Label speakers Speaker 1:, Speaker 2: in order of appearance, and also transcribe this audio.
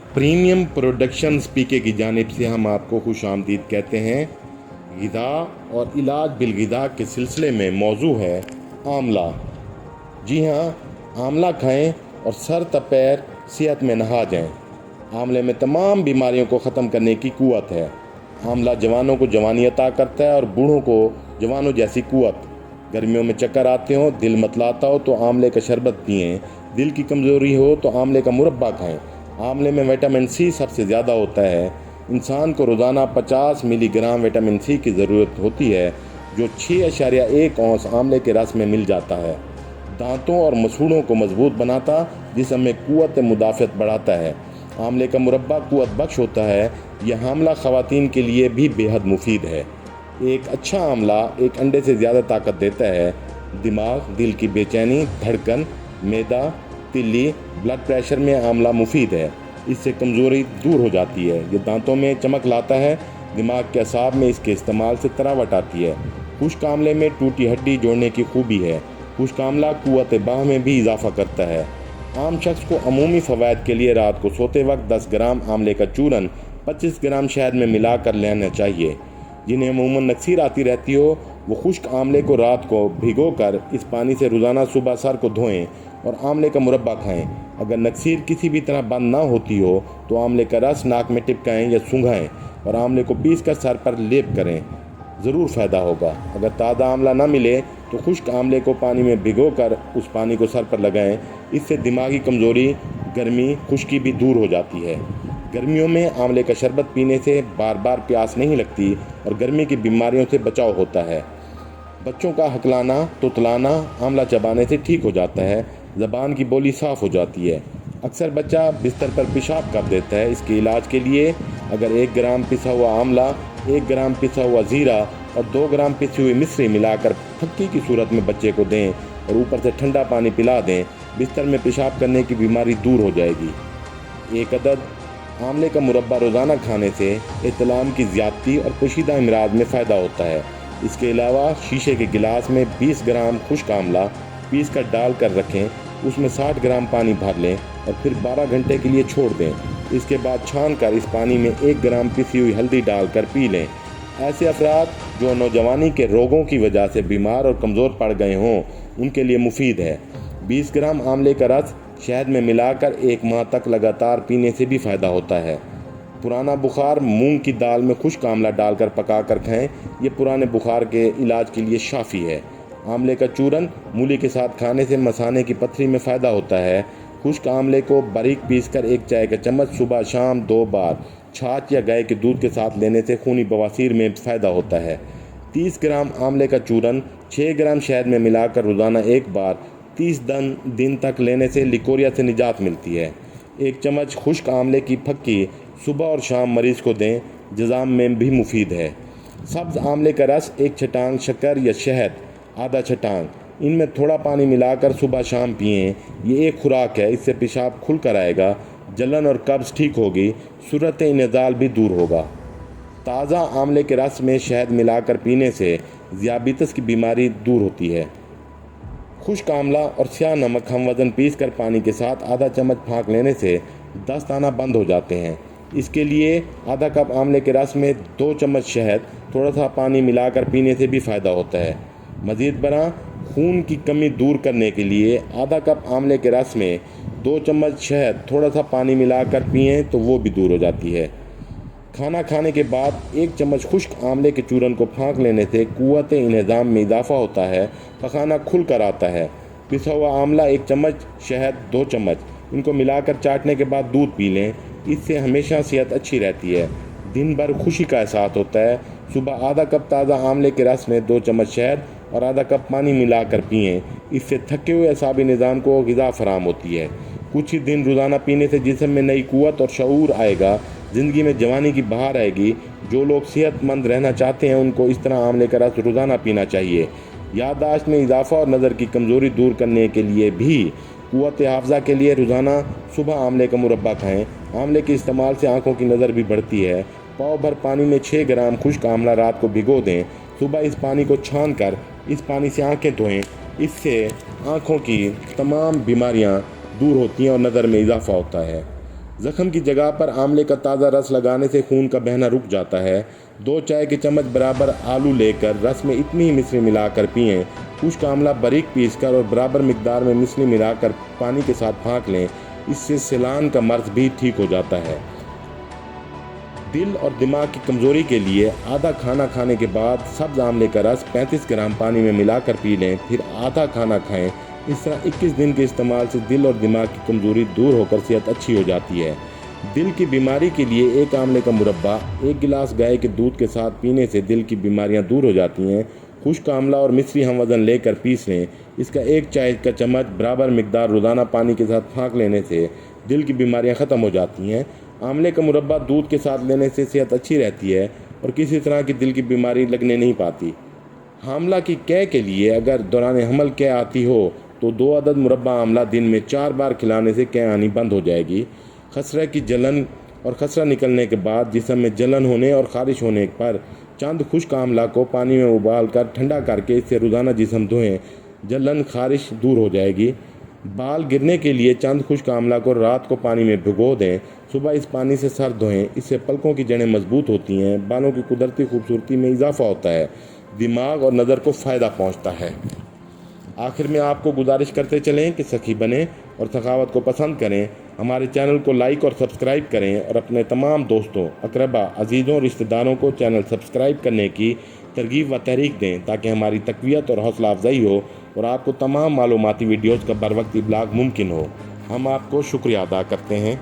Speaker 1: Premium productions पीके की जानिब से हम आपको खुश आमदीद कहते हैं। ग़िज़ा और इलाज बिलग़िज़ा के सिलसिले में मौजू है आंवला। जी हाँ, आंवला खाएं और सर तपैर सेहत में नहा जाएं। आंवले में तमाम बीमारियों को ख़त्म करने की क़ुव्वत है। आंवला जवानों को जवानी अता करता है और बूढ़ों को जवानों जैसी क़ुव्वत। गर्मियों में चक्कर आते हो, दिल मतलाता हो तो आंवले का शरबत पिएं। दिल की कमज़ोरी हो तो आंवले का मुरब्बा खाएं। आंवले में विटामिन सी सबसे ज़्यादा होता है। इंसान को रोज़ाना 50 मिलीग्राम विटामिन सी की ज़रूरत होती है, जो 6.1 औंस आंवले के रस में मिल जाता है। दांतों और मसूड़ों को मजबूत बनाता, जिस्म में क़ुव्वत मुदाफ़त बढ़ाता है। आंवले का मुरब्बा क़ुव्वत बख्श होता है। यह हामिला ख़वातीन के लिए भी बेहद मुफीद है। एक अच्छा आंवला एक अंडे से ज़्यादा ताकत देता है। दिमाग, दिल की बेचैनी, धड़कन, मैदा, तिल्ली, ब्लड प्रेशर में आंवला मुफीद है। इससे कमज़ोरी दूर हो जाती है। ये दांतों में चमक लाता है। दिमाग के असाब में इसके इस्तेमाल से तरावट आती है। खुश्क आंवले में टूटी हड्डी जोड़ने की खूबी है। खुश्क आंवला क़ुव्वत बाह में भी इजाफ़ा करता है। आम शख्स को अमूमी फ़वाइद के लिए रात को सोते वक्त 10 ग्राम आंवले का चूरन 25 ग्राम शहद में मिलाकर लेना चाहिए। जिन्हें अमूमन नक्सीर आती रहती हो, वो खुश्क आंवले को रात को भिगोकर इस पानी से रोज़ाना सुबह सर को धोएं और आंवले का मुरब्बा खाएं। अगर नक्सीर किसी भी तरह बंद ना होती हो तो आंवले का रस नाक में टिपकाएं या सूंघाएं और आंवले को पीसकर सर पर लेप करें, ज़रूर फ़ायदा होगा। अगर ताज़ा आंवला ना मिले तो खुश्क आंवले को पानी में भिगोकर उस पानी को सर पर लगाएं। इससे दिमागी कमज़ोरी, गर्मी, खुश्की भी दूर हो जाती है। गर्मियों में आंवले का शरबत पीने से बार बार प्यास नहीं लगती और गर्मी की बीमारियों से बचाव होता है। बच्चों का हकलाना, तुतलाना आंवला चबाने से ठीक हो जाता है। ज़बान की बोली साफ़ हो जाती है। अक्सर बच्चा बिस्तर पर पेशाब कर देता है। इसके इलाज के लिए अगर 1 ग्राम पिसा हुआ आंवला, 1 ग्राम पिसा हुआ ज़ीरा और 2 ग्राम पिसी हुई मिश्री मिलाकर फक्की की सूरत में बच्चे को दें और ऊपर से ठंडा पानी पिला दें, बिस्तर में पेशाब करने की बीमारी दूर हो जाएगी। 1 अदद आंवले का मुरब्बा रोज़ाना खाने से एहतलाम की ज़्यादती और पोशीदा अमराज में फ़ायदा होता है। इसके अलावा शीशे के गिलास में 20 ग्राम खुश्क आंवला पीस कर डाल कर रखें, उसमें 60 ग्राम पानी भर लें और फिर 12 घंटे के लिए छोड़ दें। इसके बाद छान कर इस पानी में 1 ग्राम पिसी हुई हल्दी डालकर पी लें। ऐसे अफराद जो नौजवानी के रोगों की वजह से बीमार और कमज़ोर पड़ गए हों, उनके लिए मुफीद है। 20 ग्राम आंवले का रस शहद में मिलाकर 1 माह तक लगातार पीने से भी फ़ायदा होता है। पुराना बुखार मूंग की दाल में खुश्क आंवला डालकर पका कर खाएँ। ये पुराने बुखार के इलाज के लिए शाफ़ी है। आंवले का चूरन मूली के साथ खाने से मसाने की पथरी में फ़ायदा होता है। खुश्क आंवले को बारीक पीसकर 1 चाय का चम्मच सुबह शाम 2 बार छाछ या गाय के दूध के साथ लेने से खूनी बवासीर में फ़ायदा होता है। 30 ग्राम आंवले का चूरन 6 ग्राम शहद में मिलाकर रोज़ाना 1 बार 30 दिन तक लेने से लिकोरिया से निजात मिलती है। 1 चम्मच खुश्क आंवले की फक्की सुबह और शाम मरीज़ को दें, जज़ाम में भी मुफीद है। सब्ज़ आंवले का रस 1 छटांग शक्कर या शहद आधा छटांग, इनमें थोड़ा पानी मिलाकर सुबह शाम पिएं। ये एक खुराक है। इससे पेशाब खुल कर आएगा, जलन और कब्ज़ ठीक होगी, सूरत इंज़ाल भी दूर होगा। ताज़ा आंवले के रस में शहद मिलाकर पीने से ज़ियाबितस की बीमारी दूर होती है। खुश्क आंवला और स्याह नमक हम वज़न पीस कर पानी के साथ आधा चम्मच फाँक लेने से दस्त आना बंद हो जाते हैं। इसके लिए आधा कप आंवले के रस में 2 चम्मच शहद, थोड़ा सा पानी मिलाकर पीने से भी फ़ायदा होता है। मज़ीद बरा खून की कमी दूर करने के लिए आधा कप आंवले के रस में 2 चम्मच शहद, थोड़ा सा पानी मिलाकर पिएं तो वो भी दूर हो जाती है। खाना खाने के बाद 1 चम्मच खुश्क आंवले के चूरन को फाँक लेने से क़ुव्वत इंहज़ाम में इजाफ़ा होता है। पखाना खुल कर आता है। पिसा हुआ आंवला 1 चम्मच, शहद 2 चम्मच, इनको मिलाकर चाटने के बाद दूध पी लें। इससे हमेशा सेहत अच्छी रहती है। दिन भर खुशी का एहसास होता है। सुबह आधा कप ताज़ा आंवले के रस में 2 चम्मच शहद और आधा कप पानी मिलाकर पिएं। इससे थके हुए असाबी निज़ाम को ग़िज़ा फराहम होती है। कुछ ही दिन रोज़ाना पीने से जिस्म में नई क़ुव्वत और शऊर आएगा। ज़िंदगी में जवानी की बहार आएगी। जो लोग सेहतमंद रहना चाहते हैं, उनको इस तरह आंवले का रस रोज़ाना पीना चाहिए। याददाश्त में इजाफ़ा और नज़र की कमज़ोरी दूर करने के लिए भी क़ुव्वत हाफ़ज़ा के लिए रोज़ाना सुबह आंवले का मुरब्बा खाएँ। आंवले के इस्तेमाल से आँखों की नज़र भी बढ़ती है। पाव भर पानी में 6 ग्राम खुश्क आंवला रात को भिगो दें। सुबह इस पानी को छान कर इस पानी से आँखें धोएं। इससे आँखों की तमाम बीमारियाँ दूर होती हैं और नज़र में इजाफ़ा होता है। زخم کی جگہ پر آملے کا تازہ رس لگانے سے خون کا بہنا رک جاتا ہے۔ 2 چائے کے چمچ برابر آلو لے کر رس میں اتنی ہی مصری ملا کر پئیں۔ خشک آملہ باریک پیس کر اور برابر مقدار میں مصری ملا کر پانی کے ساتھ پھانک لیں، اس سے سیلان کا مرض بھی ٹھیک ہو جاتا ہے۔ دل اور دماغ کی کمزوری کے لیے آدھا کھانا کھانے کے بعد سبز آملے کا رس 35 گرام پانی میں ملا کر پی لیں، پھر آدھا کھانا کھائیں۔ اس طرح 21 دن کے استعمال سے دل اور دماغ کی کمزوری دور ہو کر صحت اچھی ہو جاتی ہے۔ دل کی بیماری کے لیے 1 آملے کا مربع 1 گلاس گائے کے دودھ کے ساتھ پینے سے دل کی بیماریاں دور ہو جاتی ہیں۔ خشک آملہ اور مصری ہم وزن لے کر پیس لیں، اس کا 1 چائے کا چمچ برابر مقدار روزانہ پانی کے ساتھ پھانک لینے سے دل کی بیماریاں ختم ہو جاتی ہیں۔ آملے کا مربع دودھ کے ساتھ لینے سے صحت اچھی رہتی ہے اور کسی طرح کی دل کی بیماری لگنے نہیں پاتی۔ حاملہ کی قے کے لیے اگر دوران حمل قے آتی ہو تو 2 عدد مربع آملہ دن میں 4 بار کھلانے سے قے آنی بند ہو جائے گی۔ خسرہ کی جلن اور خسرہ نکلنے کے بعد جسم میں جلن ہونے اور خارش ہونے پر چند خشک آملہ کو پانی میں ابال کر ٹھنڈا کر کے اس سے روزانہ جسم دھوئیں، جلن خارش دور ہو جائے گی۔ بال گرنے کے لیے چند خشک آملہ کو رات کو پانی میں بھگو دیں، صبح اس پانی سے سر دھوئیں، اس سے پلکوں کی جڑیں مضبوط ہوتی ہیں، بالوں کی قدرتی خوبصورتی میں اضافہ ہوتا ہے، دماغ اور نظر کو فائدہ پہنچتا ہے۔ آخر میں آپ کو گزارش کرتے چلیں کہ سخی بنیں اور سخاوت کو پسند کریں۔ ہمارے چینل کو لائک اور سبسکرائب کریں اور اپنے تمام دوستوں، اقربا، عزیزوں، رشتہ داروں کو چینل سبسکرائب کرنے کی ترغیب و تحریک دیں تاکہ ہماری تقویت اور حوصلہ افزائی ہو اور آپ کو تمام معلوماتی ویڈیوز کا بروقت ابلاغ ممکن ہو۔ ہم آپ کو شکریہ ادا کرتے ہیں۔